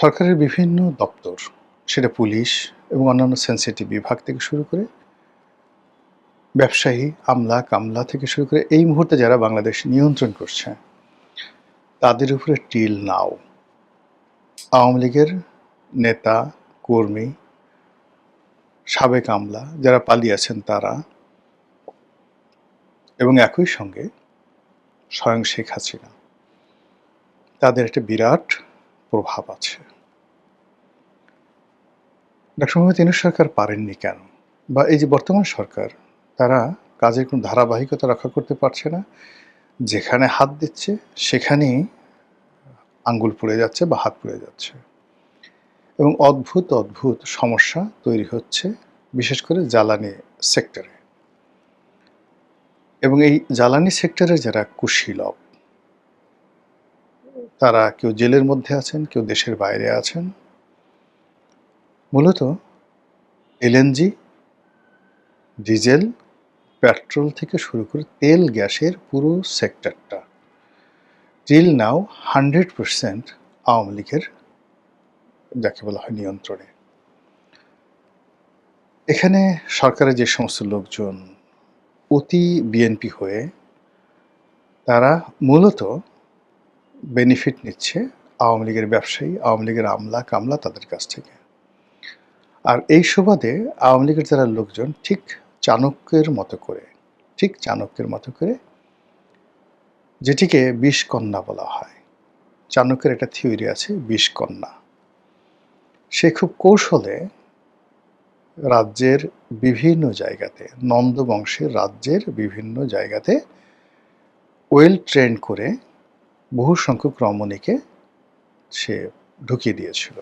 সরকারের বিভিন্ন দপ্তর, সেটা পুলিশ এবং অন্যান্য সেনসিটিভ বিভাগ থেকে শুরু করে ব্যবসায়ী, আমলা থেকে শুরু করে এই মুহূর্তে যারা বাংলাদেশ নিয়ন্ত্রণ করছে, তাদের উপরে টিল নাও আওয়ামী লীগের নেতা, কর্মী, সাবেক আমলা যারা পালিয়ে আছেন তারা, এবং একই সঙ্গে স্বয়ং শেখ হাসিনা, তাদের একটা বিরাট প্রভাব আছে। ডক্টর মোহাম্মদ ইউনূস সরকার পারেননি কেন? বা এই যে বর্তমান সরকার, তারা কাজের কোনো ধারাবাহিকতা রক্ষা করতে পারছে না। যেখানে হাত দিচ্ছে সেখানেই আঙ্গুল পুড়ে যাচ্ছে বা হাত পুড়ে যাচ্ছে, এবং অদ্ভুত সমস্যা তৈরি হচ্ছে, বিশেষ করে জ্বালানি সেক্টরে। এবং এই জ্বালানি সেক্টরে যারা কুশীলব, তারা কেউ জেলের মধ্যে আছেন, কেউ দেশের বাইরে আছেন। মূলত এলএনজি, ডিজেল, পেট্রোল থেকে শুরু করে তেল গ্যাসের পুরো সেক্টরটা টিল নাও 100% আওয়ামী লীগের, যাকে বলা হয়, নিয়ন্ত্রণে। এখানে সরকারের যে সমস্ত লোকজন অতি বিএনপি হয়ে তারা মূলত বেনিফিট নিচ্ছে আওয়ামী লীগের ব্যবসায়ী, আওয়ামী লীগের আমলা কামলা তাদের কাছ থেকে। আর এই সুবাদে আওয়ামী লীগের যারা লোকজন ঠিক চাণক্যের মতো করে যেটিকে বিষকন্যা বলা হয়। চাণক্যের একটা থিওরি আছে বিষকন্যা। সে খুব কৌশলে রাজ্যের বিভিন্ন জায়গাতে, নন্দ বংশের রাজ্যের বিভিন্ন জায়গাতে ওয়েল ট্রেন করে বহু সংখ্যক রমণীকে সে ঢুকিয়ে দিয়েছিল।